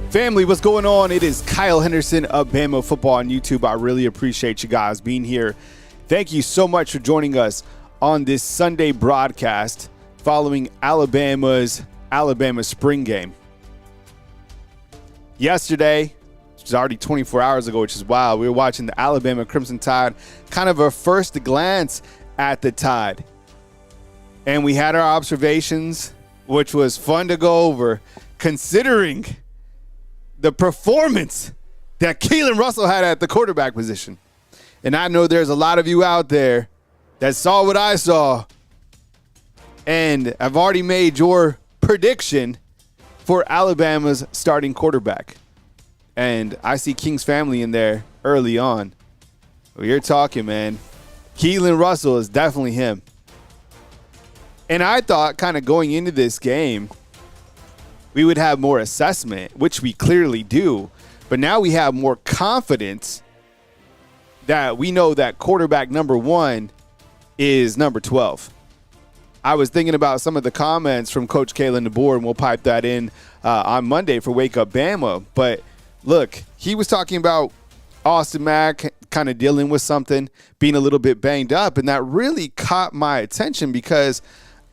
Family, what's going on? It is Kyle Henderson of Bama Football on YouTube. I really appreciate you guys being here. Thank you so much for joining us on this Sunday broadcast following Alabama spring game. Yesterday, which was already 24 hours ago, which is wild, we were watching the Alabama Crimson Tide, kind of a first glance at the Tide. And we had our observations, which was fun to go over, considering the performance that Keelan Russell had at the quarterback position. And I know there's a lot of you out there that saw what I saw and have already made your prediction for Alabama's starting quarterback. And I see King's family in there early on. Well, you're talking, man. Keelan Russell is definitely him. And I thought kind of going into this game, we would have more assessment, which we clearly do. But now we have more confidence that we know that quarterback number 1 is number 12. I was thinking about some of the comments from Coach Kalen DeBoer, and we'll pipe that in on Monday for Wake Up Bama. But look, he was talking about Austin Mack kind of dealing with something, being a little bit banged up, and that really caught my attention because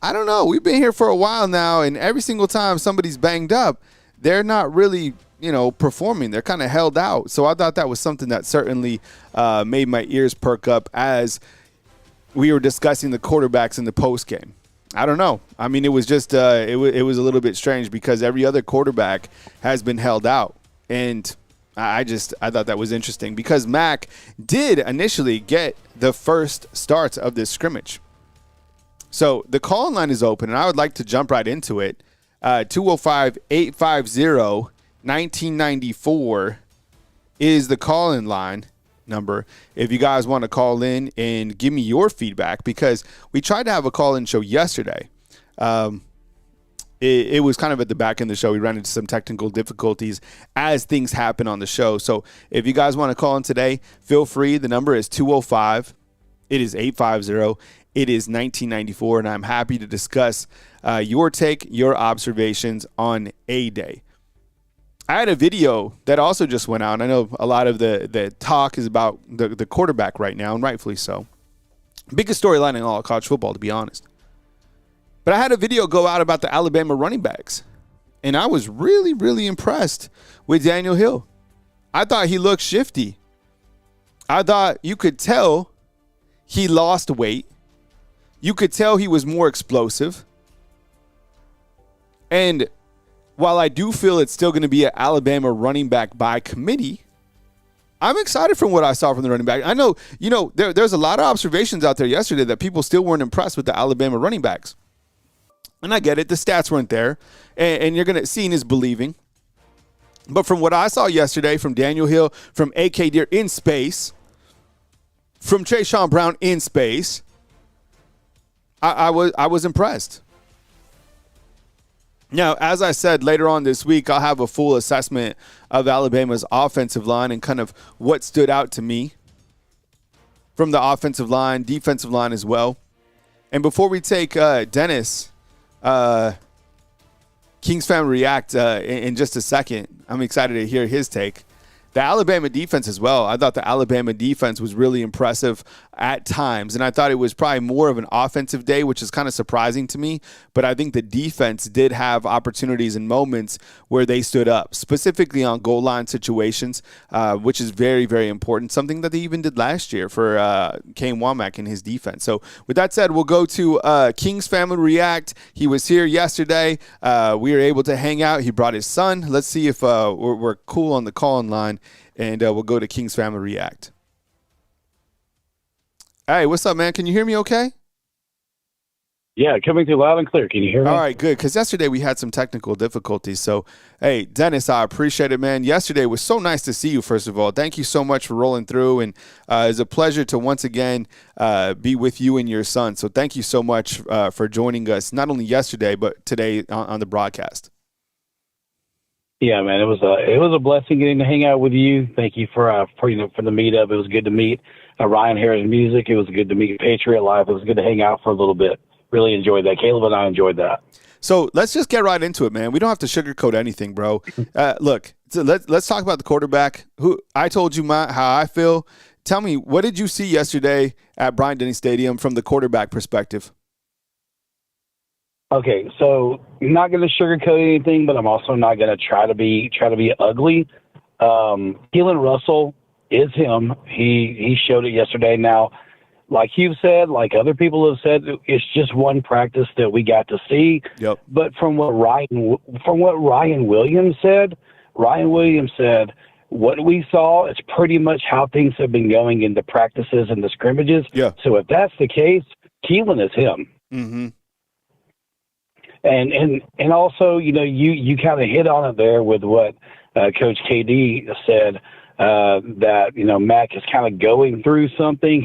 I don't know. We've been here for a while now, and every single time somebody's banged up, they're not really, performing. They're kind of held out. So I thought that was something that certainly made my ears perk up as we were discussing the quarterbacks in the post game. I don't know. I mean, it was just it was a little bit strange because every other quarterback has been held out, and I thought that was interesting because Mack did initially get the first starts of this scrimmage. So the call-in line is open, and I would like to jump right into it. 205-850-1994 is the call-in line number if you guys want to call in and give me your feedback because we tried to have a call-in show yesterday. It was kind of at the back end of the show. We ran into some technical difficulties as things happen on the show. So if you guys want to call in today, feel free. The number is 205. It is 850. It is 1994, and I'm happy to discuss your take, your observations on A-Day. I had a video that also just went out. I know a lot of the talk is about the quarterback right now, and rightfully so. Biggest storyline in all of college football, to be honest. But I had a video go out about the Alabama running backs, and I was really, really impressed with Daniel Hill. I thought he looked shifty. I thought you could tell he lost weight. You could tell he was more explosive. And while I do feel it's still going to be an Alabama running back by committee, I'm excited from what I saw from the running back. I know, there's a lot of observations out there yesterday that people still weren't impressed with the Alabama running backs. And I get it. The stats weren't there. And you're going to, seeing is believing. But from what I saw yesterday from Daniel Hill, from A.K. Deere in space, from Trayshawn Brown in space, I was impressed. Now, as I said, later on this week, I'll have a full assessment of Alabama's offensive line and kind of what stood out to me from the offensive line, defensive line as well. And before we take Dennis, King's Family React in just a second, I'm excited to hear his take. The Alabama defense as well. I thought the Alabama defense was really impressive at times, and I thought it was probably more of an offensive day, which is kind of surprising to me. But I think the defense did have opportunities and moments where they stood up, specifically on goal line situations, which is very, very important, something that they even did last year for Kane Womack and his defense. So with that said, we'll go to King's Family React. He was here yesterday. We were able to hang out. He brought his son. Let's see if we're cool on the call-in line. And we'll go to King's Family React. Hey, what's up, man? Can you hear me okay? Yeah, coming through loud and clear. Can you hear me? All right, good. Because yesterday we had some technical difficulties. So, hey, Dennis, I appreciate it, man. Yesterday was so nice to see you, first of all. Thank you so much for rolling through. And it's a pleasure to once again be with you and your son. So thank you so much for joining us, not only yesterday, but today on the broadcast. Yeah, man, it was a blessing getting to hang out with you. Thank you for the meetup. It was good to meet Ryan Harris Music. It was good to meet Patriot Life. It was good to hang out for a little bit. Really enjoyed that. Caleb and I enjoyed that. So let's just get right into it, man. We don't have to sugarcoat anything, bro. Look, So let's talk about the quarterback. Who I told you how I feel. Tell me, what did you see yesterday at Bryant-Denny Stadium from the quarterback perspective? Okay, so I'm not going to sugarcoat anything, but I'm also not going to try to be ugly. Keelan Russell is him. He showed it yesterday. Now, like you've said, like other people have said, it's just one practice that we got to see. Yep. But from what Ryan Williams said, what we saw is pretty much how things have been going in the practices and the scrimmages. Yeah. So if that's the case, Keelan is him. Mm-hmm. And also, you kind of hit on it there with what Coach KD said, that, Mac is kind of going through something.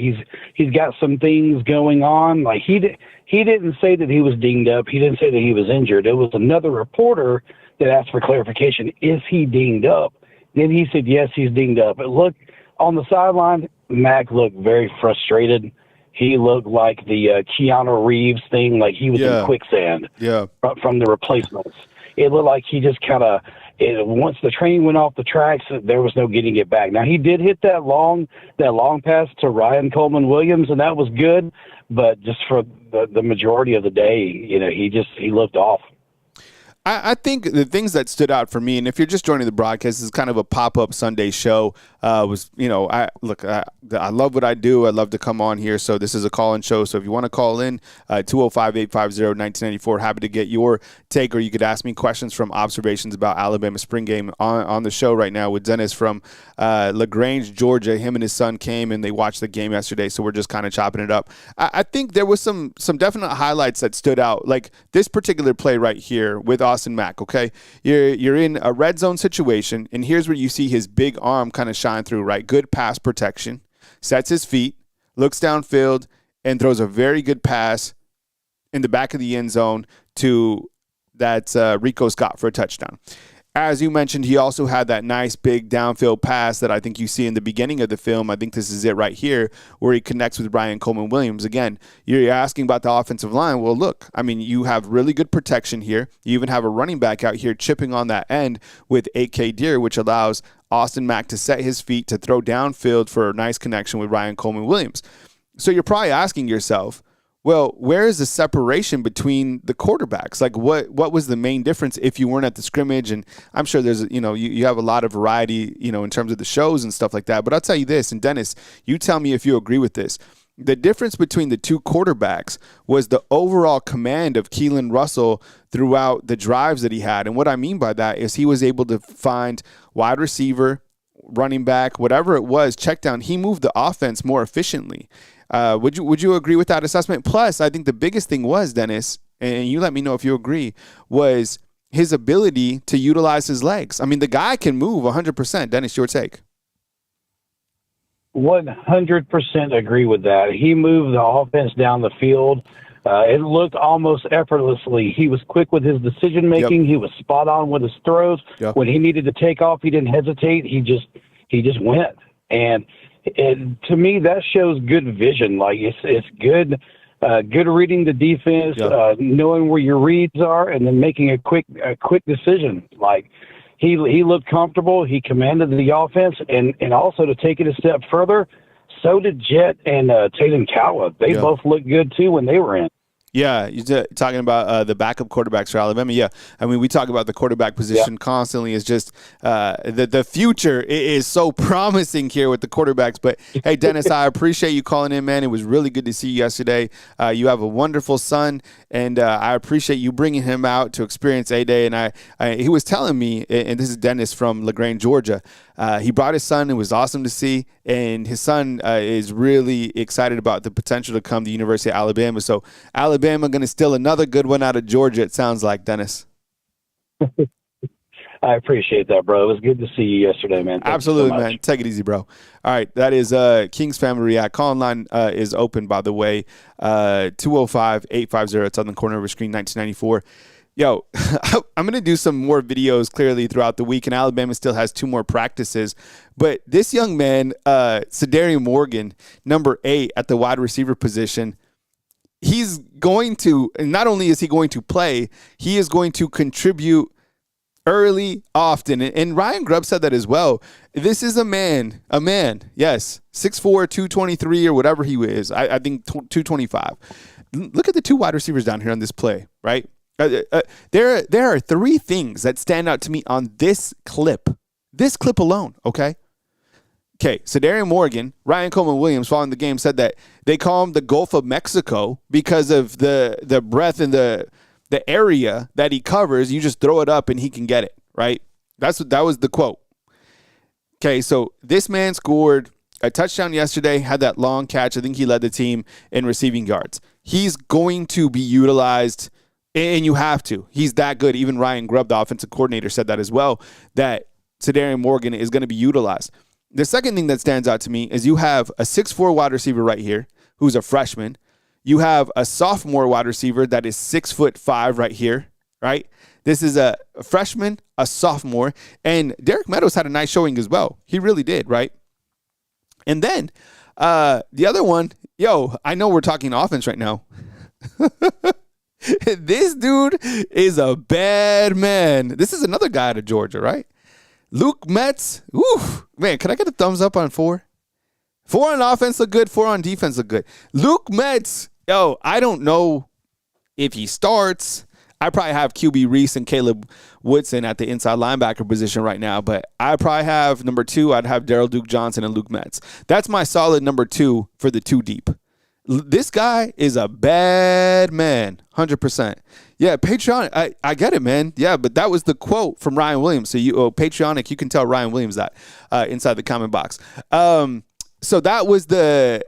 He's got some things going on. Like he didn't say that he was dinged up. He didn't say that he was injured. It was another reporter that asked for clarification. Is he dinged up? Then he said, yes, he's dinged up. But look, on the sideline, Mac looked very frustrated. He looked like the Keanu Reeves thing, like he was in quicksand from the replacements. It looked like he just kind of, once the train went off the tracks, there was no getting it back. Now, he did hit that long pass to Ryan Coleman Williams, and that was good. But just for the majority of the day, he looked off. I think the things that stood out for me, and if you're just joining the broadcast, this is kind of a pop-up Sunday show. I love what I do. I love to come on here. So this is a call-in show. So if you want to call in, 205-850-1994, happy to get your take, or you could ask me questions from observations about Alabama spring game on the show right now with Dennis from LaGrange, Georgia. Him and his son came and they watched the game yesterday. So we're just kind of chopping it up. I think there was some definite highlights that stood out, like this particular play right here with Austin Mack. Okay, you're in a red zone situation, and here's where you see his big arm kind of shine through. Right, good pass protection, sets his feet, looks downfield, and throws a very good pass in the back of the end zone to that Rico Scott for a touchdown. As you mentioned, he also had that nice big downfield pass that I think you see in the beginning of the film. I think this is it right here, where he connects with Ryan Coleman Williams. Again, you're asking about the offensive line. Well, look, I mean, you have really good protection here. You even have a running back out here chipping on that end with AK Deer, which allows Austin Mack to set his feet to throw downfield for a nice connection with Ryan Coleman Williams. So you're probably asking yourself, well, where is the separation between the quarterbacks? Like, what was the main difference if you weren't at the scrimmage? And I'm sure there's, you have a lot of variety, in terms of the shows and stuff like that. But I'll tell you this, and Dennis, you tell me if you agree with this. The difference between the two quarterbacks was the overall command of Keelan Russell throughout the drives that he had. And what I mean by that is he was able to find wide receiver, running back, whatever it was, check down. He moved the offense more efficiently. Would you agree with that assessment? Plus, I think the biggest thing was, Dennis, and you let me know if you agree, was his ability to utilize his legs. I mean, the guy can move 100%. Dennis, your take. 100% agree with that. He moved the offense down the field. It looked almost effortlessly. He was quick with his decision making. Yep. He was spot on with his throws. Yep. When he needed to take off, he didn't hesitate. He just went. And to me, that shows good vision. Like it's good, good reading the defense, yep. Knowing where your reads are, and then making a quick decision. Like he looked comfortable. He commanded the offense, and also to take it a step further, so did Jet and Tatum Cowell. They yep. both looked good too when they were in. Yeah, you're talking about the backup quarterbacks for Alabama. Yeah, I mean, we talk about the quarterback position constantly. It's just the future is so promising here with the quarterbacks. But, hey, Dennis, I appreciate you calling in, man. It was really good to see you yesterday. You have a wonderful son, and I appreciate you bringing him out to experience A-Day. And he was telling me, and this is Dennis from LaGrange, Georgia, he brought his son. It was awesome to see. And his son is really excited about the potential to come to the University of Alabama. So Alabama going to steal another good one out of Georgia, it sounds like, Dennis. I appreciate that, bro. It was good to see you yesterday, man. Thank Absolutely, you so man. Take it easy, bro. All right, that is King's Family React. Call line is open, by the way, 205-850. It's on the corner of your screen, 1994. Yo, I'm going to do some more videos clearly throughout the week, and Alabama still has 2 more practices. But this young man, Sadarian Morgan, number 8 at the wide receiver position, he's going to, and not only is he going to play, he is going to contribute Early, often. And Ryan Grubb said that as well. This is a man, yes, 6'4", 223 or whatever he is. I think 225. Look at the two wide receivers down here on this play, right? There are three things that stand out to me on this clip alone, okay? Okay, Sedarian Morgan, Ryan Coleman-Williams, following the game, said that they call him the Gulf of Mexico because of the breadth and the area that he covers. You just throw it up and he can get it, right? That was the quote. Okay, so this man scored a touchdown yesterday, had that long catch. I think he led the team in receiving yards. He's going to be utilized, and you have to. He's that good. Even Ryan Grubb, the offensive coordinator, said that as well, that Sedarian Morgan is going to be utilized. The second thing that stands out to me is you have a 6'4" wide receiver right here who's a freshman. You have a sophomore wide receiver that is 6'5" right here, right? This is a freshman, a sophomore, and Derek Meadows had a nice showing as well. He really did, right? And then the other one, I know we're talking offense right now. This dude is a bad man. This is another guy out of Georgia, right? Luke Metz. Ooh, man, can I get a thumbs up on 4? 4 on offense look good. 4 on defense look good. Luke Metz. I don't know if he starts. I probably have QB Reese and Caleb Woodson at the inside linebacker position right now, but I probably have number 2. I'd have Daryl Duke Johnson and Luke Metz. That's my solid number 2 for the 2 deep. This guy is a bad man, 100%. Yeah, Patreon, I get it, man. Yeah, but that was the quote from Ryan Williams. So Patreonic, you can tell Ryan Williams that inside the comment box. So that was the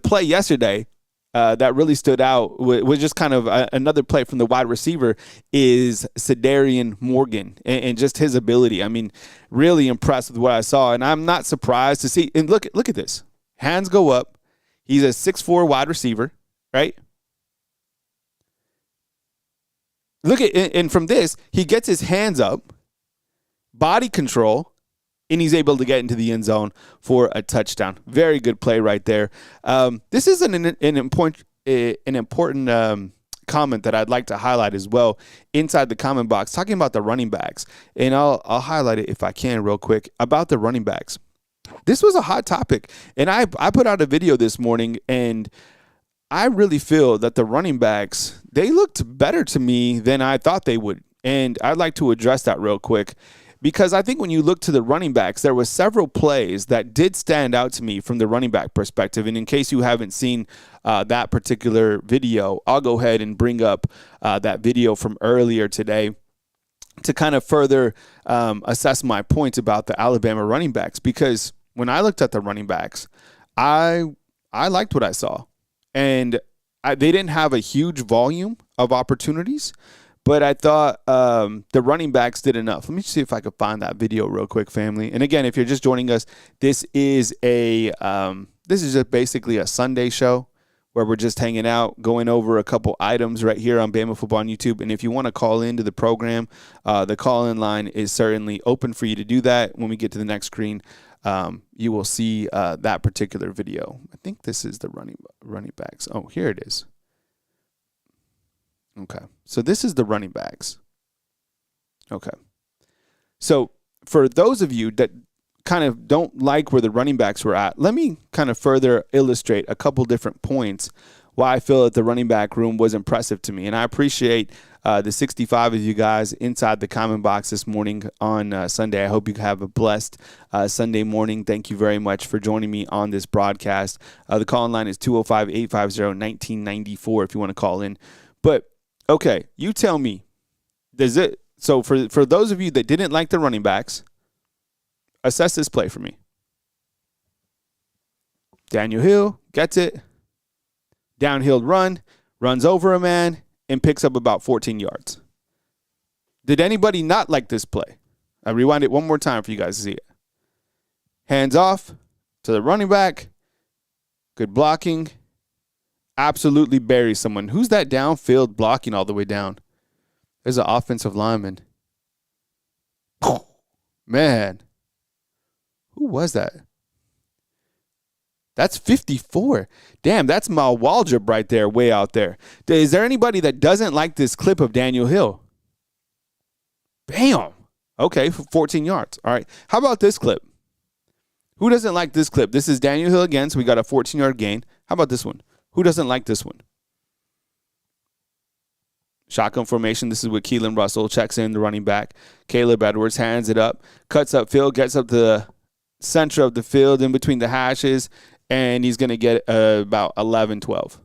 play yesterday that really stood out. Was just kind of another play from the wide receiver is Sedarian Morgan and just his ability. I mean, really impressed with what I saw, and I'm not surprised to see. And look at this. Hands go up. He's a 6'4" wide receiver, right? Look at, and from this, he gets his hands up, body control, and he's able to get into the end zone for a touchdown. Very good play right there. This is an important comment that I'd like to highlight as well inside the comment box, talking about the running backs. And I'll highlight it if I can real quick about the running backs. This was a hot topic, and I put out a video this morning, and I really feel that the running backs, they looked better to me than I thought they would, and I'd like to address that real quick because I think when you look to the running backs, there were several plays that did stand out to me from the running back perspective, and in case you haven't seen that particular video, I'll go ahead and bring up that video from earlier today to kind of further assess my points about the Alabama running backs, because when I looked at the running backs, I liked what I saw. And they didn't have a huge volume of opportunities, but I thought the running backs did enough. Let me see if I could find that video real quick, family. And again, if you're just joining us, this is just basically a Sunday show where we're just hanging out, going over a couple items right here on Bama Football on YouTube. And if you want to call into the program, the call-in line is certainly open for you to do that. When we get to the next screen, you will see that particular video. I think this is the running backs. Oh, here it is. Okay. So this is the running backs. Okay. So for those of you that kind of don't like where the running backs were at, let me kind of further illustrate a couple different points why I feel that the running back room was impressive to me. And I appreciate the 65 of you guys inside the comment box this morning on Sunday. I hope you have a blessed Sunday morning. Thank you very much for joining me on this broadcast. The call-in line is 205-850-1994 if you want to call in. But, okay, you tell me, so for those of you that didn't like the running backs, assess this play for me. Daniel Hill gets it. Downhill run, runs over a man, and picks up about 14 yards. Did anybody not like this play? I rewind it one more time for you guys to see it. Hands off to the running back. Good blocking. Absolutely buries someone. Who's that downfield blocking all the way down? There's an offensive lineman. Man. Who was that? That's 54. Damn, that's Mal Waldrop right there, way out there. Is there anybody that doesn't like this clip of Daniel Hill? Bam. Okay, for 14 yards. All right. How about this clip? Who doesn't like this clip? This is Daniel Hill again, so we got a 14-yard gain. How about this one? Who doesn't like this one? Shotgun formation. This is with Keelan Russell. Checks in the running back. Caleb Edwards hands it up. Cuts upfield. Gets up to the center of the field in between the hashes. And he's going to get about 11, 12.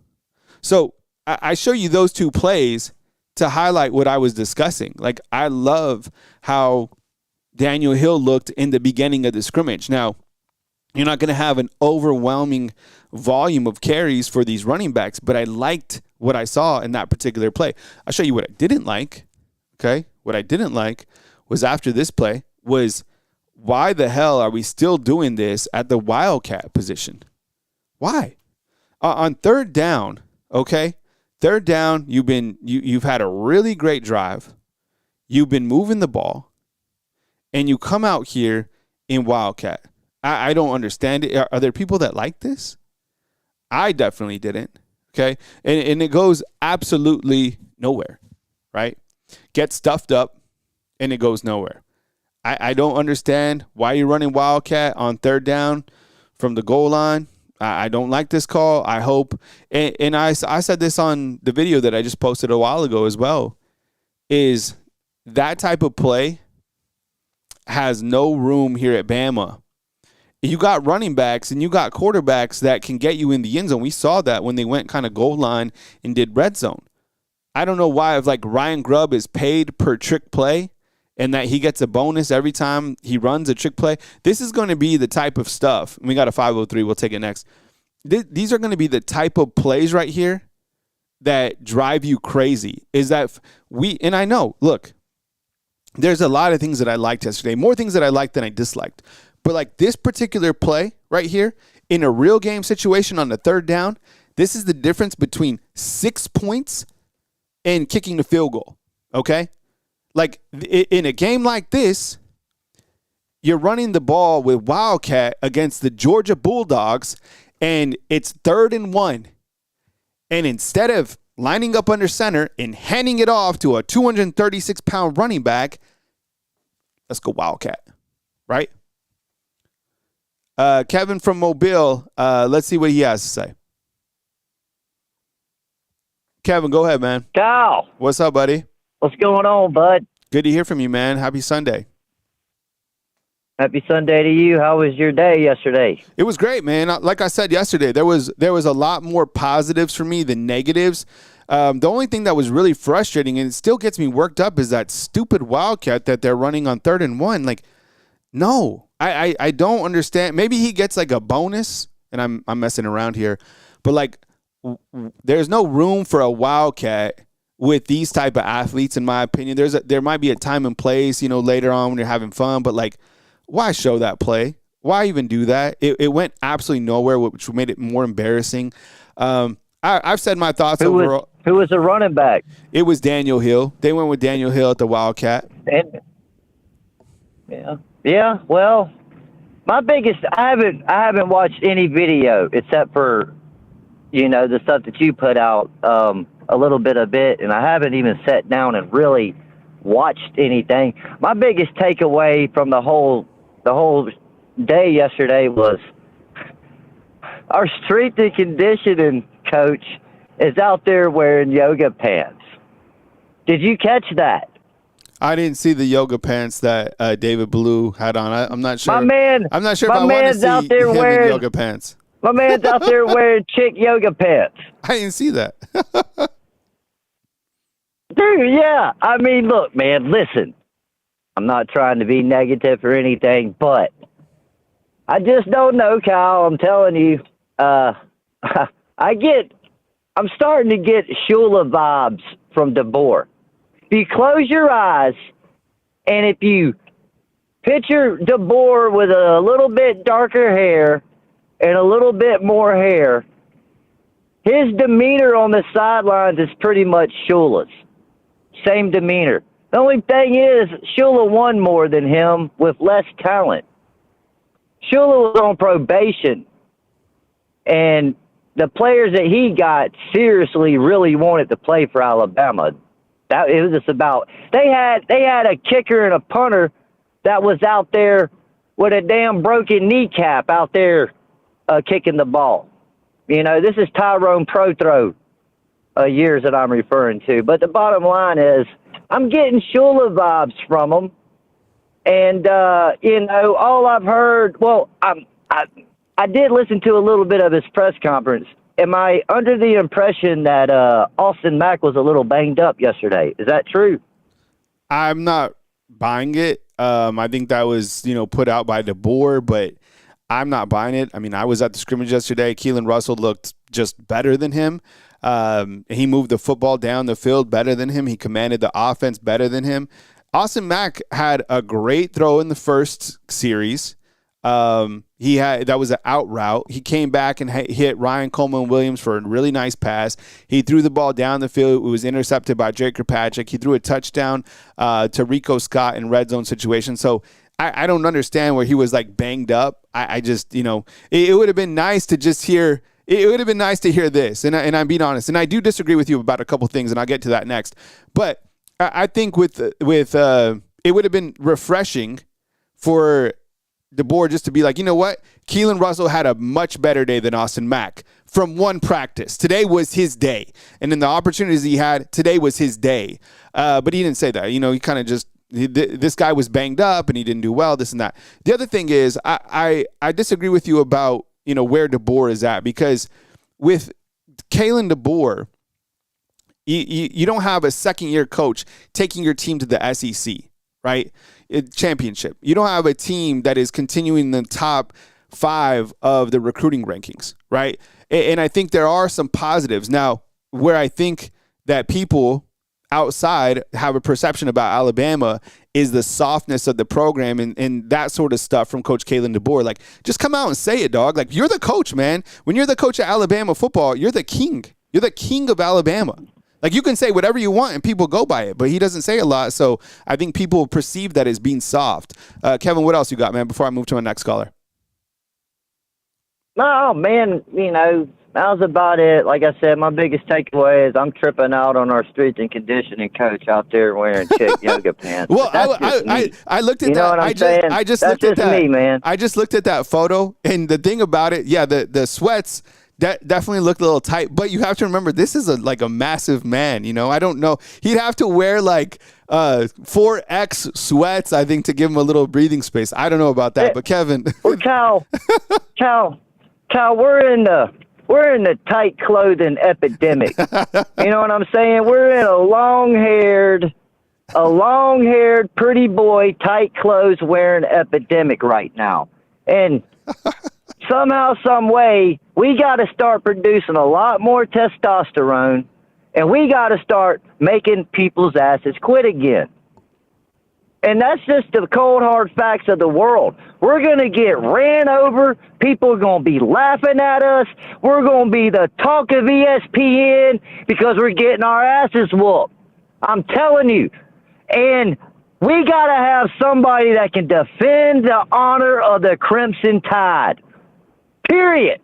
So I show you those two plays to highlight what I was discussing. Like, I love how Daniel Hill looked in the beginning of the scrimmage. Now, you're not going to have an overwhelming volume of carries for these running backs, but I liked what I saw in that particular play. I'll show you what I didn't like, okay? What I didn't like was after this play was, why the hell are we still doing this at the Wildcat position? Why? On third down, okay? Third down, you've had a really great drive. You've been moving the ball, and you come out here in Wildcat. I don't understand it. Are there people that like this? I definitely didn't, okay? And it goes absolutely nowhere, right? Get stuffed up, and it goes nowhere. I don't understand why you're running Wildcat on third down from the goal line. I don't like this call. I hope, and I said this on the video that I just posted a while ago as well, is that type of play has no room here at Bama. You got running backs and you got quarterbacks that can get you in the end zone. We saw that when they went kind of goal line and did red zone. I don't know why, if like Ryan Grubb is paid per trick play and that he gets a bonus every time he runs a trick play. This is going to be the type of stuff. We got a 503. We'll take it next. These are going to be the type of plays right here that drive you crazy. Is that and I know, look, there's a lot of things that I liked yesterday, more things that I liked than I disliked. But like this particular play right here in a real game situation on the third down, this is the difference between 6 points and kicking the field goal. Okay? Like in a game like this, you're running the ball with Wildcat against the Georgia Bulldogs, and it's 3rd and 1. And instead of lining up under center and handing it off to a 236-pound running back, let's go Wildcat, right? Kevin from Mobile, let's see what he has to say. Kevin, go ahead, man. Kyle. What's up, buddy? What's going on, bud? Good to hear from you, man. Happy Sunday. Happy Sunday to you. How was your day yesterday? It was great, man. Like I said yesterday, there was a lot more positives for me than negatives. The only thing that was really frustrating, and it still gets me worked up, is that stupid Wildcat that they're running on 3rd and 1. Like, no, I don't understand. Maybe he gets like a bonus, and I'm messing around here, but like there's no room for a Wildcat with these type of athletes, in my opinion. There might be a time and place, later on when you're having fun, but like, why show that play? Why even do that? It went absolutely nowhere, which made it more embarrassing. I've said my thoughts overall. Who was the running back? It was Daniel Hill. They went with Daniel Hill at the Wildcat. Yeah. Well, my biggest, I haven't watched any video except for, the stuff that you put out, a little bit of it, and I haven't even sat down and really watched anything. My biggest takeaway from the whole day yesterday was our strength and conditioning coach is out there wearing yoga pants. Did you catch that? I didn't see the yoga pants that David Blue had on. I'm not sure. I'm not sure if I want to see out there him wearing in yoga pants. My man's out there wearing chick yoga pants. I didn't see that. Dude, yeah. I mean, look, man, listen. I'm not trying to be negative or anything, but I just don't know, Kyle. I'm telling you, I'm starting to get Shula vibes from DeBoer. If you close your eyes and if you picture DeBoer with a little bit darker hair and a little bit more hair, his demeanor on the sidelines is pretty much Shula's. Same demeanor. The only thing is, Shula won more than him with less talent. Shula was on probation, and the players that he got seriously really wanted to play for Alabama. It was just about they had a kicker and a punter that was out there with a damn broken kneecap out there kicking the ball. You know, this is Tyrone Prothro years that I'm referring to. But the bottom line is I'm getting Shula vibes from him. And, you know, all I've heard, well, I did listen to a little bit of his press conference. Am I under the impression that Austin Mack was a little banged up yesterday? Is that true? I'm not buying it. I think that was, you know, put out by DeBoer, but I'm not buying it. I mean, I was at the scrimmage yesterday. Keelan Russell looked just better than him. He moved the football down the field better than him. He commanded the offense better than him. Austin Mack had a great throw in the first series. That was an out route. He came back and hit Ryan Coleman Williams for a really nice pass. He threw the ball down the field. It was intercepted by Jake Kirkpatrick. He threw a touchdown to Rico Scott in red zone situation. So I don't understand where he was like banged up. I just, you know, it would have been nice to just hear. It would have been nice to hear this. And I'm being honest. And I do disagree with you about a couple things, and I'll get to that next. But I think with it would have been refreshing for the board just to be like, you know what? Keelan Russell had a much better day than Austin Mack from one practice. Today was his day. And then the opportunities he had, today was his day. But he didn't say that. You know, he kind of just, this guy was banged up and he didn't do well, this and that. The other thing is, I disagree with you about, you know, where DeBoer is at, because with Kalen DeBoer, you don't have a second-year coach taking your team to the SEC, right? Championship. You don't have a team that is continuing the top 5 of the recruiting rankings, right? And I think there are some positives. Now, where I think that people outside have a perception about Alabama is the softness of the program and that sort of stuff from Coach Kalen DeBoer. Like, just come out and say it, dog. Like, you're the coach, man. When you're the coach of Alabama football, you're the king. You're the king of Alabama. Like, you can say whatever you want and people go by it, but he doesn't say a lot. So I think people perceive that as being soft. Kevin, what else you got, man, before I move to my next caller? No, man, you know, that was about it. Like I said, my biggest takeaway is I'm tripping out on our strength and conditioning coach out there wearing chick yoga pants. Well, I looked at you know that. what I'm saying? I just That's looked at just that. me, man. I just looked at that photo, and the thing about it, yeah, the sweats definitely looked a little tight. But you have to remember, this is like a massive man. You know, I don't know. He'd have to wear like 4X sweats, I think, to give him a little breathing space. I don't know about that, but Kevin. Well, Cal, we're in the tight clothing epidemic. You know what I'm saying? We're in a long-haired, pretty boy, tight clothes wearing epidemic right now. And somehow, some way, we got to start producing a lot more testosterone, and we got to start making people's asses quit again. And that's just the cold, hard facts of the world. We're going to get ran over. People are going to be laughing at us. We're going to be the talk of ESPN because we're getting our asses whooped. I'm telling you. And we got to have somebody that can defend the honor of the Crimson Tide. Period.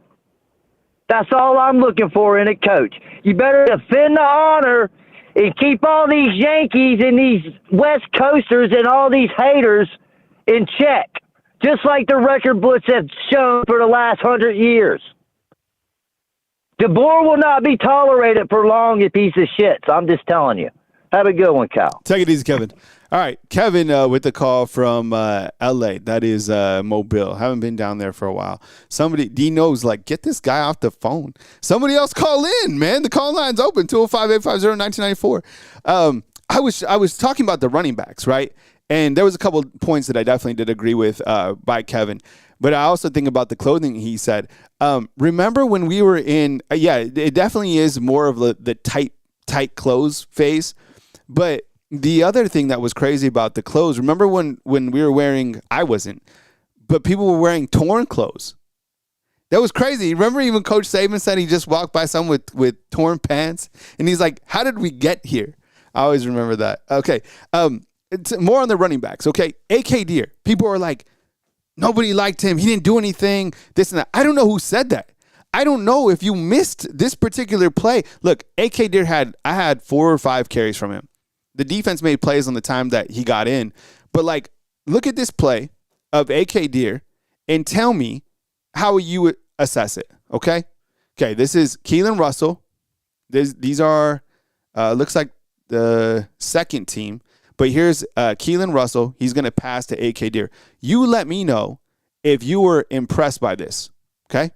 That's all I'm looking for in a coach. You better defend the honor and keep all these Yankees and these West Coasters and all these haters in check, just like the record books have shown for the last 100 years. DeBoer will not be tolerated for long, you piece of shit. So I'm just telling you. Have a good one, Cal. Take it easy, Kevin. All right, Kevin with the call from L.A. That is Mobile. Haven't been down there for a while. Somebody, D knows, like, get this guy off the phone. Somebody else call in, man. The call line's open, 205-850-1994. I was talking about the running backs, right? And there was a couple points that I definitely did agree with by Kevin. But I also think about the clothing he said. Remember when we were in, it definitely is more of the tight clothes phase. But the other thing that was crazy about the clothes, remember when we were wearing, I wasn't, but people were wearing torn clothes. That was crazy. Remember even Coach Saban said he just walked by someone with torn pants? And he's like, how did we get here? I always remember that. Okay. It's more on the running backs. Okay. AK Deer. People are like, nobody liked him. He didn't do anything. This and that. I don't know who said that. I don't know if you missed this particular play. Look, AK Deer I had 4 or 5 carries from him. The defense made plays on the time that he got in. But, like, look at this play of AK Deer and tell me how you would assess it, okay? Okay, this is Keelan Russell. These are, looks like the second team. But here's Keelan Russell. He's going to pass to AK Deer. You let me know if you were impressed by this, okay?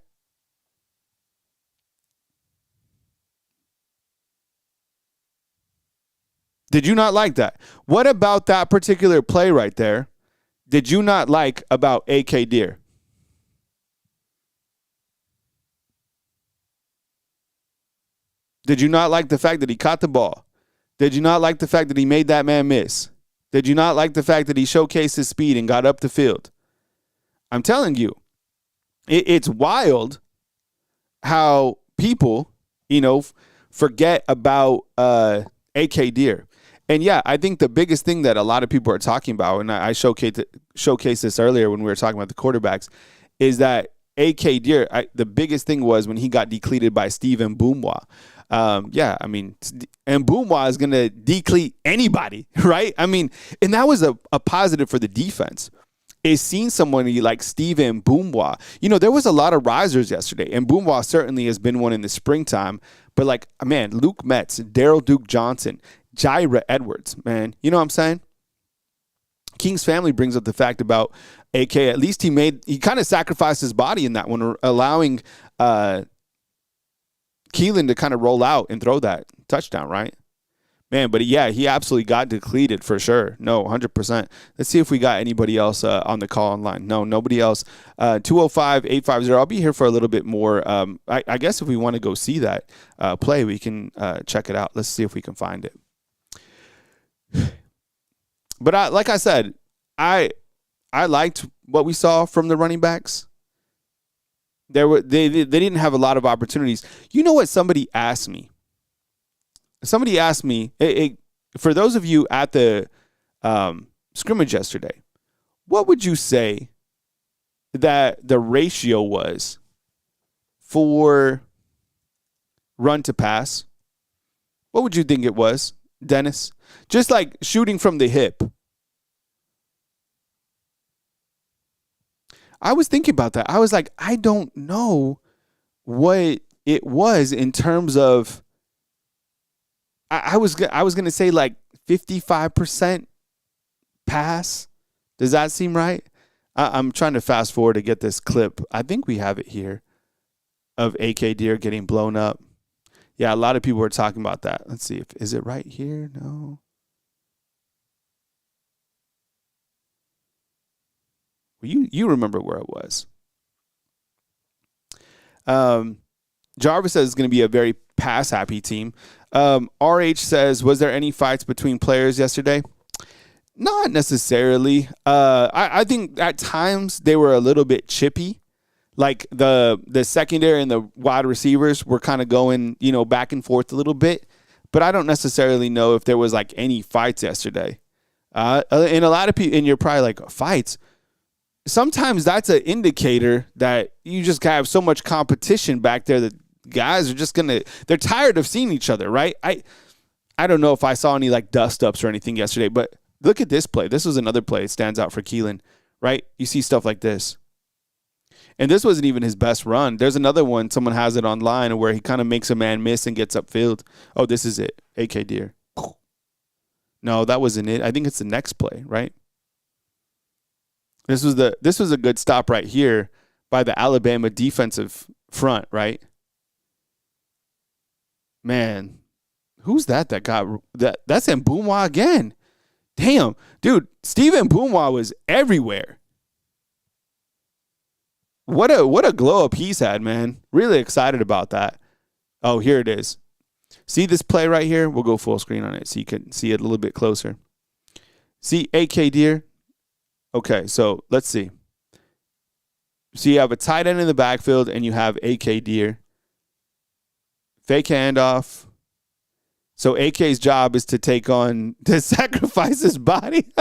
Did you not like that? What about that particular play right there did you not like about AK Deer? Did you not like the fact that he caught the ball? Did you not like the fact that he made that man miss? Did you not like the fact that he showcased his speed and got up the field? I'm telling you, it's wild how people, forget about AK Deer. And yeah, I think the biggest thing that a lot of people are talking about, and I showcased this earlier when we were talking about the quarterbacks, is that AK Deer, the biggest thing was when he got decleated by Steven Boomwa. And Boomwa is going to decleat anybody, right? And that was a positive for the defense, is seeing someone like Steven Boomwa. There was a lot of risers yesterday, and Boomwa certainly has been one in the springtime. But Luke Metz, Daryl Duke Johnson, Jaira Edwards, man. You know what I'm saying? King's family brings up the fact about AK. At least he kind of sacrificed his body in that one, allowing Keelan to kind of roll out and throw that touchdown, right? Man, but yeah, he absolutely got depleted for sure. No, 100%. Let's see if we got anybody else on the call online. No, nobody else. 205-850. I'll be here for a little bit more. I guess if we want to go see that play, we can check it out. Let's see if we can find it. But like I said, I liked what we saw from the running backs. They didn't have a lot of opportunities. You know what somebody asked me? Somebody asked me, for those of you at the scrimmage yesterday, what would you say that the ratio was for run to pass? What would you think it was, Dennis? Just like shooting from the hip. I was thinking about that. I was like, I don't know what it was in terms of, I was going to say like 55% pass. Does that seem right? I'm trying to fast forward to get this clip. I think we have it here of AK Deer getting blown up. Yeah, a lot of people were talking about that. Let's see. Is it right here? No. You remember where it was. Jarvis says it's going to be a very pass-happy team. RH says, was there any fights between players yesterday? Not necessarily. I think at times they were a little bit chippy. Like the secondary and the wide receivers were kind of going, back and forth a little bit. But I don't necessarily know if there was like any fights yesterday. And a lot of people, and you're probably like, fights? Sometimes that's an indicator that you just have so much competition back there that guys are just they're tired of seeing each other, right? I don't know if I saw any like dust ups or anything yesterday, but look at this play. This was another play that stands out for Keelan, right? You see stuff like this. And this wasn't even his best run. There's another one, someone has it online, where he kind of makes a man miss and gets upfield. Oh, this is it. AK Deer. No, that wasn't it. I think it's the next play, right? This was a good stop right here by the Alabama defensive front, right? Man, who's that got that? That's Mboumwa again. Damn, dude, Steven Mboumwa was everywhere. What a glow up he's had, man. Really excited about that. Oh, here it is. See this play right here? We'll go full screen on it so you can see it a little bit closer. See AK Deer? Okay, so let's see. So you have a tight end in the backfield and you have AK Deer. Fake handoff. So AK's job is to sacrifice his body.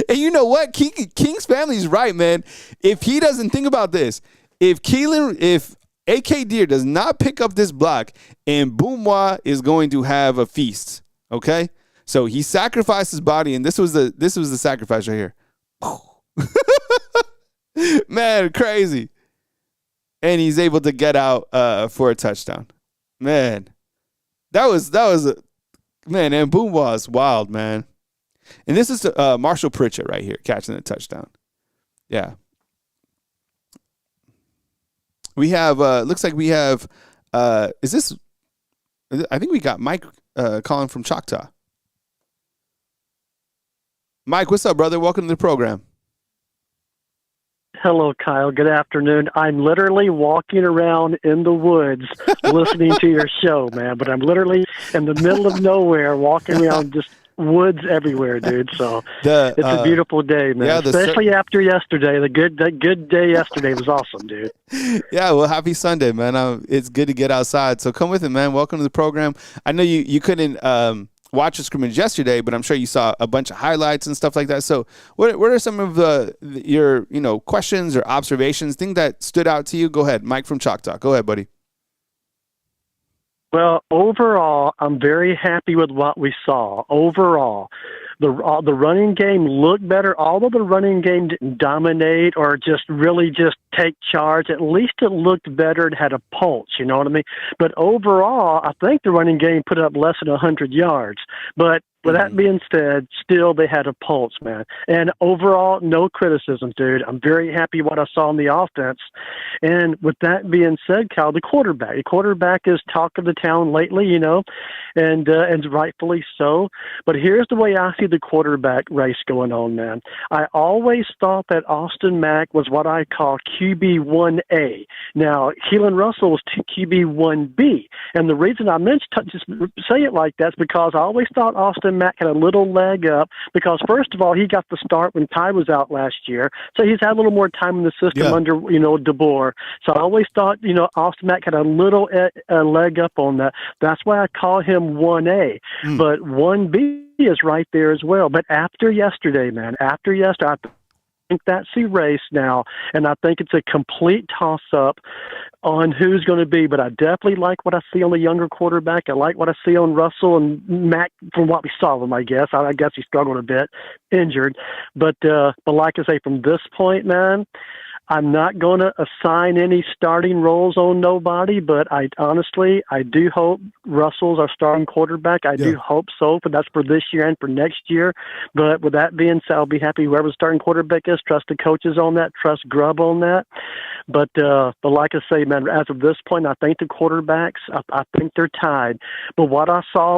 And you know what? King's family's right, man. If he doesn't think about this, if AK Deer does not pick up this block, and Mboumwa is going to have a feast. Okay? So he sacrificed his body, and this was the sacrifice right here. Man, crazy. And he's able to get out for a touchdown. Man, that was man, and Boomba is wild, man. And this is Marshall Pritchett right here catching the touchdown. Yeah. We have, looks like we have, is this, I think we got Mike calling from Choctaw. Mike, what's up, brother? Welcome to the program. Hello, Kyle. Good afternoon. I'm literally walking around in the woods listening to your show, man. But I'm literally in the middle of nowhere walking around just woods everywhere, dude. So it's a beautiful day, man. Yeah, especially after yesterday. The good day yesterday was awesome, dude. Yeah, well, happy Sunday, man. It's good to get outside. So come with it, man. Welcome to the program. I know you couldn't watch the scrimmage yesterday, but I'm sure you saw a bunch of highlights and stuff like that. So what are some of your questions or observations, things that stood out to you? Go ahead, Mike from Choctaw. Go ahead, buddy. Well, overall, I'm very happy with what we saw. Overall, the running game looked better. Although the running game didn't dominate or just really just take charge, at least it looked better and had a pulse, you know what I mean? But overall, I think the running game put up less than 100 yards. But with that being said, still they had a pulse, man. And overall, no criticism, dude. I'm very happy what I saw in the offense. And with that being said, Kyle, the quarterback. The quarterback is talk of the town lately, and rightfully so. But here's the way I see the quarterback race going on, man. I always thought that Austin Mack was what I call QB1A. Now, Keelan Russell was QB1B. And the reason I just say it like that is because I always thought Austin Mack had a little leg up because, first of all, he got the start when Ty was out last year. So he's had a little more time in the system under, DeBoer. So I always thought, Austin Mack had a little leg up on that. That's why I call him 1A. But 1B is right there as well. But after yesterday, I think that's the race now, and I think it's a complete toss-up on who's going to be. But I definitely like what I see on the younger quarterback. I like what I see on Russell and Mack from what we saw of him, I guess. I guess he struggled a bit, injured. But like I say, from this point, man, I'm not going to assign any starting roles on nobody, but I do hope Russell's our starting quarterback. I do hope so, but that's for this year and for next year. But with that being said, I'll be happy whoever the starting quarterback is. Trust the coaches on that. Trust Grubb on that. But like I say, man, as of this point, I think the quarterbacks, I think they're tied. But what I saw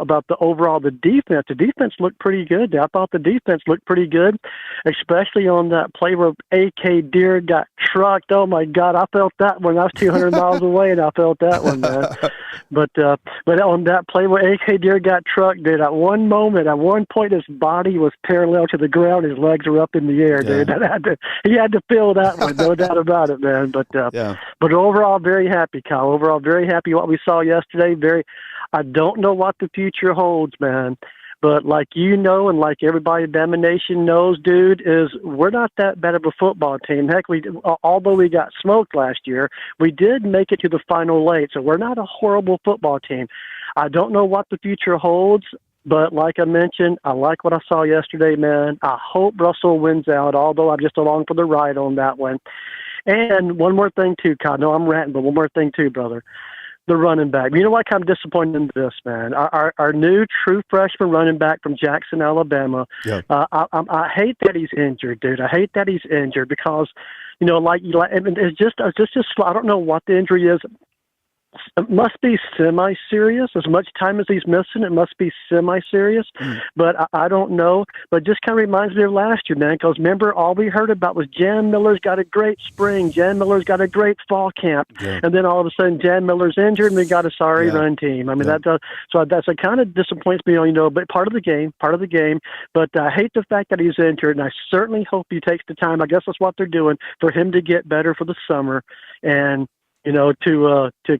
about the defense looked pretty good. I thought the defense looked pretty good, especially on that play where A.K. Deer got trucked. Oh my God, I felt that one. I was 200 miles away, and I felt that one, man. But on that play where A.K. Deer got trucked, dude, at one point, his body was parallel to the ground. His legs were up in the air, dude. He had to feel that one, no doubt about it, man. But overall, very happy, Kyle. Overall, very happy what we saw yesterday. I don't know what the future holds, man. But like and like everybody in Bama Nation knows, dude, is we're not that bad of a football team. Heck, although we got smoked last year, we did make it to the final eight. So we're not a horrible football team. I don't know what the future holds, but like I mentioned, I like what I saw yesterday, man. I hope Russell wins out, although I'm just along for the ride on that one. And one more thing, too, Kyle. No, I'm ranting, but one more thing, too, brother. The running back. You know what? I'm disappointed in this, man. Our new true freshman running back from Jackson, Alabama. Yeah. I hate that he's injured, dude. I hate that he's injured because, it's just I don't know what the injury is. It must be semi-serious. As much time as he's missing, it must be semi-serious. But I don't know. But just kind of reminds me of last year, man, because remember, all we heard about was Jan Miller's got a great spring. Jan Miller's got a great fall camp. Yeah. And then all of a sudden, Jan Miller's injured, and we got a sorry run team. I mean, that kind of disappoints me, but part of the game. But I hate the fact that he's injured, and I certainly hope he takes the time. I guess that's what they're doing, for him to get better for the summer. And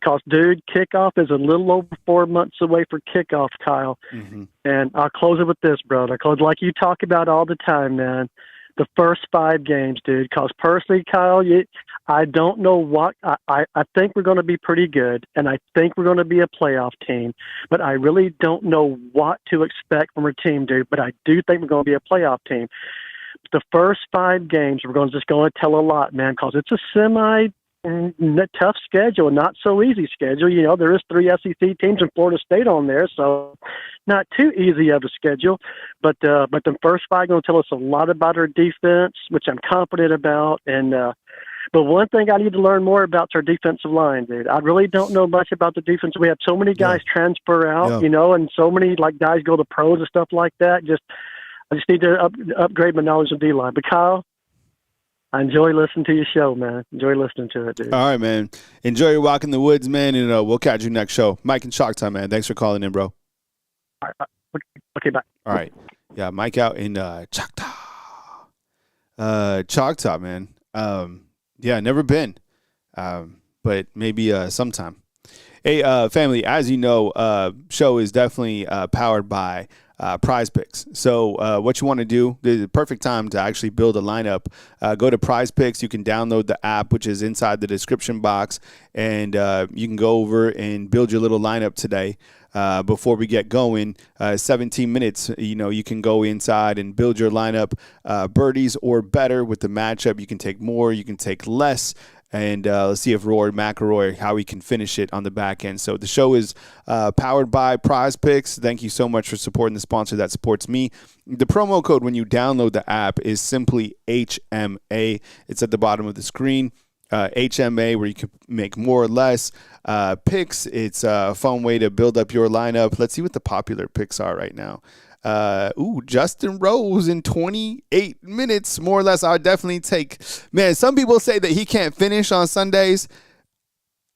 cause dude, kickoff is a little over 4 months away for kickoff, Kyle. Mm-hmm. And I'll close it with this, brother. Cause like you talk about all the time, man, the first 5 games, dude. Because personally, Kyle, I don't know what I think we're going to be pretty good, and I think we're going to be a playoff team. But I really don't know what to expect from our team, dude. But I do think we're going to be a playoff team. The first 5 games, we're going to tell a lot, man, because it's a tough schedule, not so easy schedule. You know, there is 3 SEC teams and Florida State on there, so not too easy of a schedule. But the first 5 going to tell us a lot about our defense, which I'm confident about. And but one thing I need to learn more about is our defensive line, dude. I really don't know much about the defense. We have so many guys transfer out, you know, and so many guys go to pros and stuff like that. I just need to upgrade my knowledge of D-line. But Kyle, I enjoy listening to your show, man. Enjoy listening to it, dude. All right, man. Enjoy your walk in the woods, man, and we'll catch you next show. Mike and Chalk Time, man. Thanks for calling in, bro. All right. Okay, bye. All right. Yeah, Mike out in Choctaw. Choctaw, man. Yeah, never been, but maybe sometime. Hey, family, as you know, show is definitely powered by Prize Picks. So what you want to do, the perfect time to actually build a lineup, go to Prize Picks. You can download the app, which is inside the description box, and you can go over and build your little lineup today. Before we get going, 17 minutes, you know, you can go inside and build your lineup, birdies or better with the matchup. You can take more, you can take less. And let's see if Rory McIlroy, how he can finish it on the back end. So the show is powered by Prize Picks. Thank you so much for supporting the sponsor that supports me. The promo code when you download the app is simply HMA. It's at the bottom of the screen. HMA, where you can make more or less picks. It's a fun way to build up your lineup. Let's see what the popular picks are right now. Justin Rose in 28 minutes, more or less. I would definitely take, man, some people say that he can't finish on Sundays.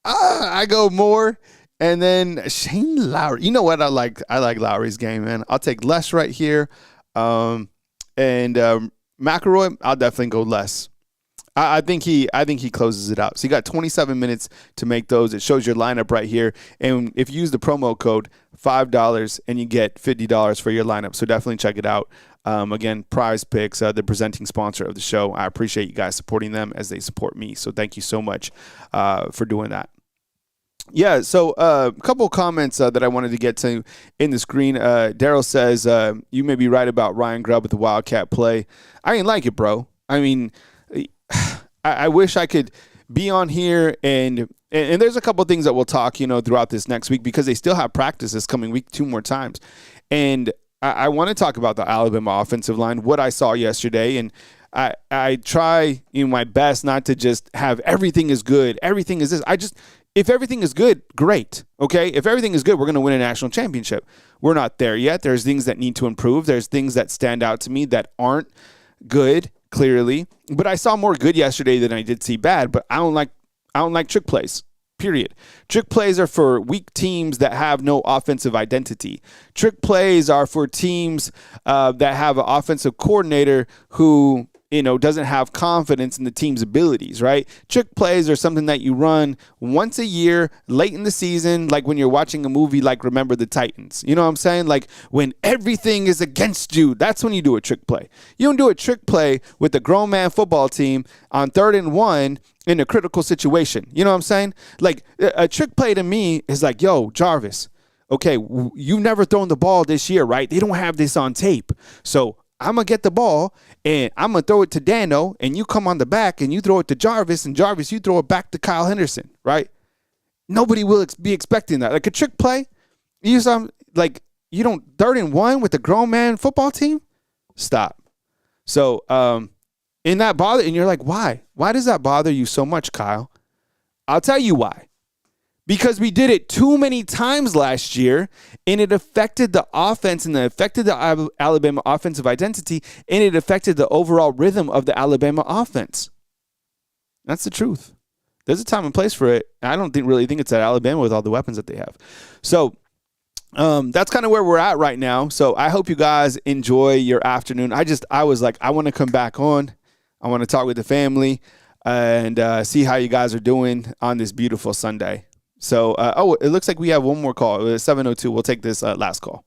I go more. And then Shane Lowry. You know what I like? I like Lowry's game, man. I'll take less right here. And McIlroy, I'll definitely go less. I think he closes it out. So you got 27 minutes to make those. It shows your lineup right here. And if you use the promo code $5 and you get $50 for your lineup. So definitely check it out. Again, Prize Picks, the presenting sponsor of the show. I appreciate you guys supporting them as they support me. So thank you so much for doing that. Yeah, so a couple of comments that I wanted to get to in the screen. Daryl says, you may be right about Ryan Grubb with the Wildcat play. I ain't like it, bro. I mean, I wish I could be on here and there's a couple of things that we'll talk, you know, throughout this next week because they still have practice this coming week 2 more times. And I want to talk about the Alabama offensive line, what I saw yesterday. And I try my best not to just have everything is good. Everything is this. If everything is good, great. Okay. If everything is good, we're going to win a national championship. We're not there yet. There's things that need to improve. There's things that stand out to me that aren't good. Clearly, but I saw more good yesterday than I did see bad. But I don't like trick plays. Period. Trick plays are for weak teams that have no offensive identity. Trick plays are for teams that have an offensive coordinator who doesn't have confidence in the team's abilities, right? Trick plays are something that you run once a year, late in the season, like when you're watching a movie like Remember the Titans. You know what I'm saying? Like when everything is against you, that's when you do a trick play. You don't do a trick play with the grown man football team on 3rd and 1 in a critical situation. You know what I'm saying? Like a trick play to me is like, yo, Jarvis, okay, you've never thrown the ball this year, right? They don't have this on tape. So I'm going to get the ball, and I'm going to throw it to Dano, and you come on the back, and you throw it to Jarvis, and Jarvis, you throw it back to Kyle Henderson, right? Nobody will be expecting that. Like a trick play, you don't 3rd and 1 with a grown man football team? Stop. So, and that bother, and you're like, why? Why does that bother you so much, Kyle? I'll tell you why. Because we did it too many times last year, and it affected the offense, and it affected the Alabama offensive identity, and it affected the overall rhythm of the Alabama offense. That's the truth. There's a time and place for it. I don't really think it's at Alabama with all the weapons that they have. So that's kind of where we're at right now. So I hope you guys enjoy your afternoon. I was like, I want to come back on. I want to talk with the family and see how you guys are doing on this beautiful Sunday. So, it looks like we have one more call. 702. We'll take this last call.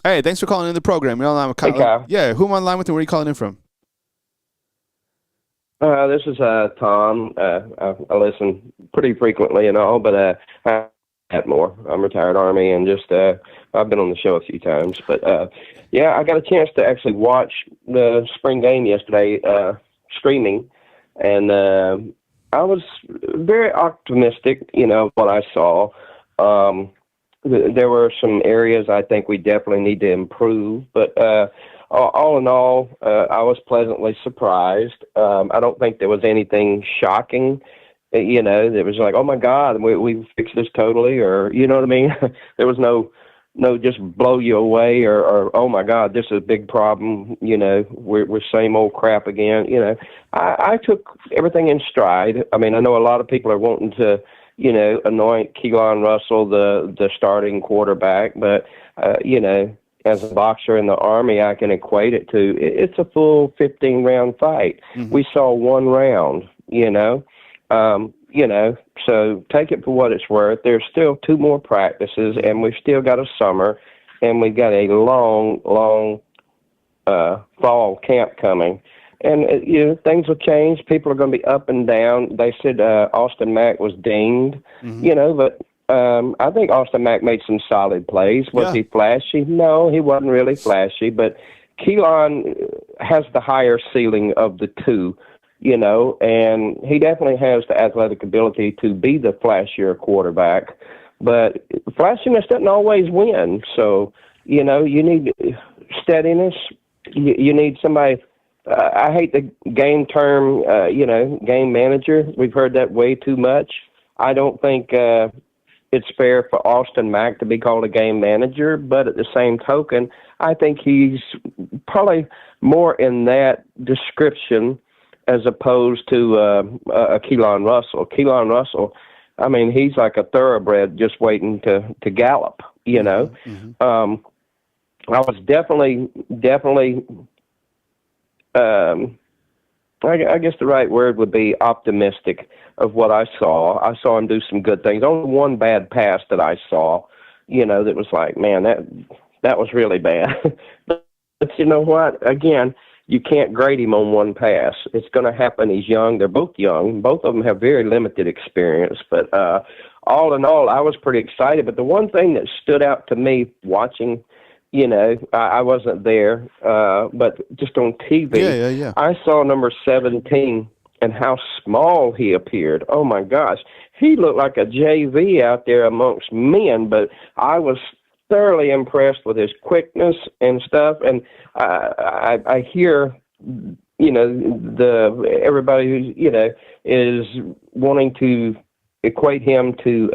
Hey, thanks for calling in the program. You're on the line with Hey, Kyle. Yeah, who am I on the line with and where are you calling in from? This is Tom. I listen pretty frequently and all, but I have more. I'm retired Army, and just I've been on the show a few times. But yeah, I got a chance to actually watch the spring game yesterday, streaming, and I was very optimistic. What I saw. There were some areas I think we definitely need to improve, but all in all, I was pleasantly surprised. I don't think there was anything shocking, that was like, oh my God, we fixed this totally, or you know what I mean? There was no just blow you away, or oh my God, this is a big problem. We're same old crap again. I took everything in stride. I mean, I know a lot of people are wanting to, anoint Keelan Russell the starting quarterback, but as a boxer in the Army, I can equate it to it's a full 15-round fight. Mm-hmm. We saw one round, so take it for what it's worth. There's still 2 more practices, and we've still got a summer, and we've got a long fall camp coming. And, things will change. People are going to be up and down. They said Austin Mack was dinged, but I think Austin Mack made some solid plays. Was he flashy? No, he wasn't really flashy, but Keelan has the higher ceiling of the 2, and he definitely has the athletic ability to be the flashier quarterback. But flashiness doesn't always win. So, you need steadiness. You need somebody. I hate the game term, game manager. We've heard that way too much. I don't think it's fair for Austin Mack to be called a game manager, but at the same token, I think he's probably more in that description as opposed to a Keelan Russell. Keelan Russell, I mean, he's like a thoroughbred just waiting to gallop, Mm-hmm. I was definitely I guess the right word would be optimistic of what I saw. I saw him do some good things. Only one bad pass that I saw, that was like, man, that was really bad. But you know what? Again, you can't grade him on one pass. It's going to happen. He's young. They're both young. Both of them have very limited experience. But all in all, I was pretty excited. But the one thing that stood out to me watching, I wasn't there, but just on TV, Yeah. I saw number 17 and how small he appeared. Oh, my gosh. He looked like a JV out there amongst men, but I was thoroughly impressed with his quickness and stuff. And I hear, everybody who, is wanting to equate him to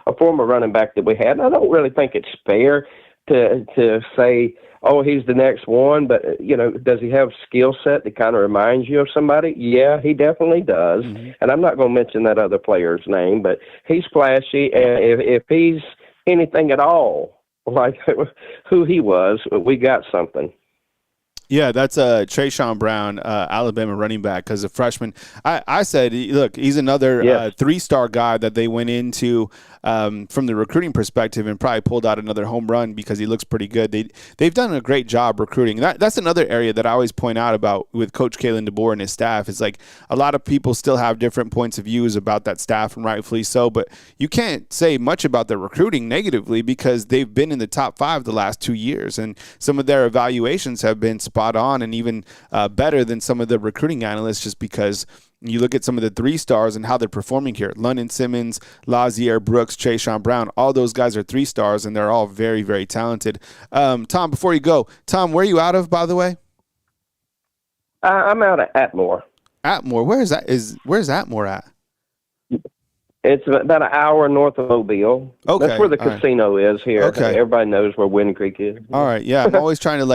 a former running back that we had. And I don't really think it's fair to say, oh, he's the next one, but, does he have skill set that kind of reminds you of somebody? Yeah, he definitely does. Mm-hmm. And I'm not going to mention that other player's name, but he's flashy. And if he's anything at all like who he was, we got something. Yeah, that's Trayshawn Brown, Alabama running back, because a freshman. I said, look, he's another 3-star guy that they went into from the recruiting perspective and probably pulled out another home run because he looks pretty good. They've done a great job recruiting. That's another area that I always point out about with Coach Kalen DeBoer and his staff. Is like a lot of people still have different points of views about that staff, and rightfully so, but you can't say much about their recruiting negatively because they've been in the top 5 the last 2 years, and some of their evaluations have been spot on and even better than some of the recruiting analysts, just because you look at some of the 3-stars and how they're performing here. London Simmons, Lazier Brooks, Trayshawn Brown, all those guys are 3-stars, and they're all very, very talented. Tom, before you go, Tom, where are you out of, by the way? I'm out of Atmore. Atmore, where's Atmore at? It's about an hour north of Mobile. Okay. That's where the casino is here. Okay. Everybody knows where Wind Creek is. All right, yeah. I'm always trying to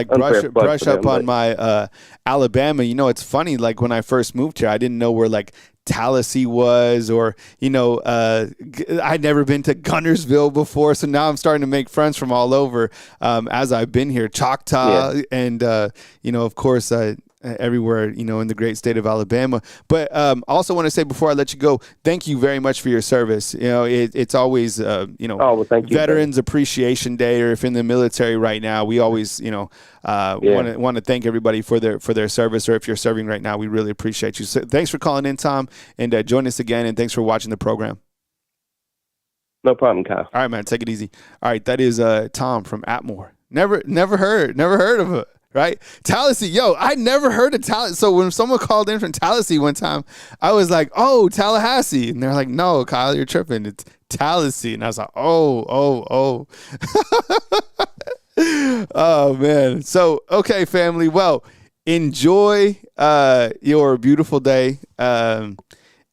brush up on my Alabama. It's funny, like when I first moved here, I didn't know where like Tallahassee was, or I'd never been to Gunnersville before, so now I'm starting to make friends from all over as I've been here. Choctaw, and of course everywhere, in the great state of Alabama. But also want to say before I let you go, thank you very much for your service. It's always, Oh, well, thank you, Veterans Appreciation Day, or if in the military right now, we always, want to thank everybody for their service, or if you're serving right now, we really appreciate you. So thanks for calling in, Tom, and join us again, and thanks for watching the program. No problem, Kyle. All right, man, take it easy. All right, that is Tom from Atmore. Never heard of it, right? Tallahassee, I never heard of Tallahassee. So when someone called in from Tallahassee one time, I was like, oh, Tallahassee. And they're like, no, Kyle, you're tripping. It's Tallahassee. And I was like, oh. Oh, man. So, okay, family. Well, enjoy your beautiful day.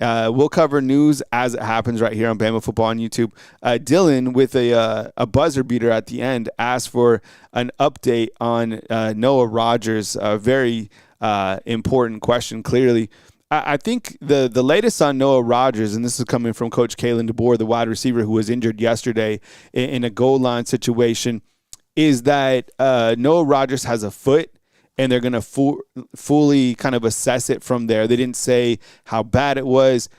We'll cover news as it happens right here on Bama Football on YouTube. Dylan, with a buzzer beater at the end, asked for an update on Noah Rogers. A very important question, clearly. I think the latest on Noah Rogers, and this is coming from Coach Kalen DeBoer, the wide receiver who was injured yesterday in a goal line situation, is that Noah Rogers has a foot, and they're going to fully kind of assess it from there. They didn't say how bad it was.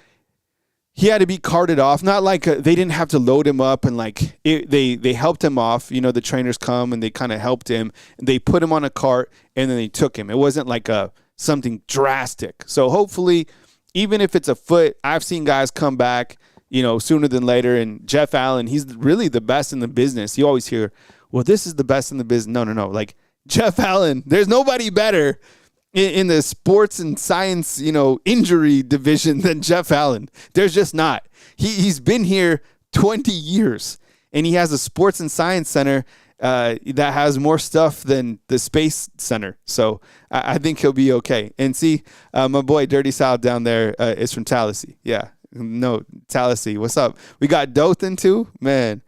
He had to be carted off. Not like they didn't have to load him up, and they helped him off. The trainers come and they kind of helped him. They put him on a cart, and then they took him. It wasn't like something drastic. So hopefully, even if it's a foot, I've seen guys come back, sooner than later. And Jeff Allen, he's really the best in the business. You always hear, well, this is the best in the business. No. Like, Jeff Allen, there's nobody better in the sports and science, injury division than Jeff Allen. There's just not. He's been here 20 years, and he has a sports and science center that has more stuff than the Space Center. So I think he'll be okay. And see, my boy Dirty Sal down there is from Tallahassee. Yeah, no, Tallahassee. What's up? We got Dothan too? Man,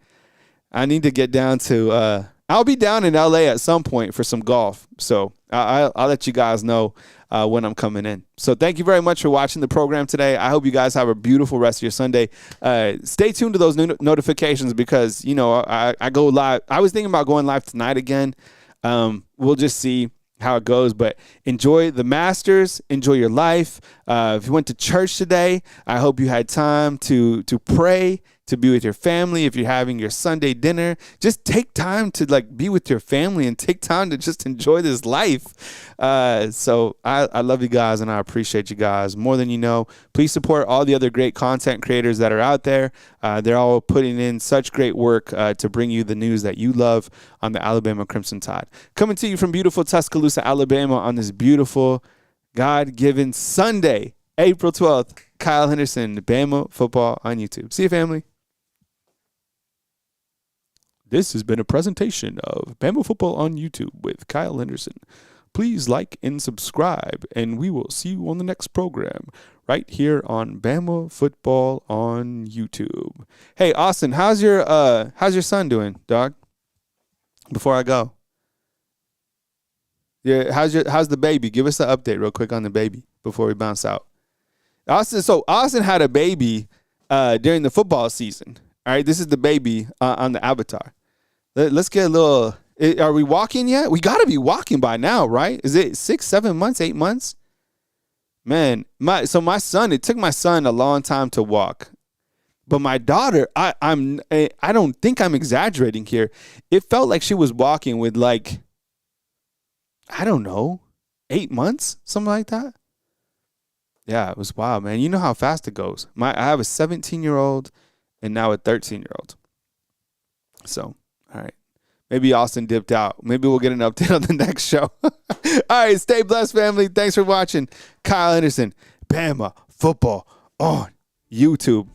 I need to get down to I'll be down in LA at some point for some golf. So I'll let you guys know when I'm coming in. So thank you very much for watching the program today. I hope you guys have a beautiful rest of your Sunday. Stay tuned to those notifications because, I go live. I was thinking about going live tonight again. We'll just see how it goes, but enjoy the Masters, enjoy your life. If you went to church today, I hope you had time to pray, to be with your family. If you're having your Sunday dinner, just take time to be with your family and take time to just enjoy this life. So I love you guys and I appreciate you guys more than you know. Please support all the other great content creators that are out there. They're all putting in such great work to bring you the news that you love on the Alabama Crimson Tide. Coming to you from beautiful Tuscaloosa, Alabama on this beautiful God-given Sunday, April 12th. Kyle Henderson, Bama Football on YouTube. See you, family. This has been a presentation of Bama Football on YouTube with Kyle Henderson. Please like and subscribe, and we will see you on the next program right here on Bama Football on YouTube. Hey, Austin, how's your son doing, dog? Before I go, yeah, how's the baby? Give us an update real quick on the baby before we bounce out. Austin had a baby during the football season. All right, this is the baby on the avatar. Let's get a little. Are we walking yet? We got to be walking by now, right? Is it 6, 7 months, 8 months? Man, my son. It took my son a long time to walk, but my daughter, I don't think I'm exaggerating here. It felt like she was walking with I don't know, 8 months, something like that. Yeah, it was wild, man. You know how fast it goes. I have a 17-year-old and now a 13-year-old. So. All right. Maybe Austin dipped out. Maybe we'll get an update on the next show. All right. Stay blessed, family. Thanks for watching. Kyle Henderson, Bama Football on YouTube.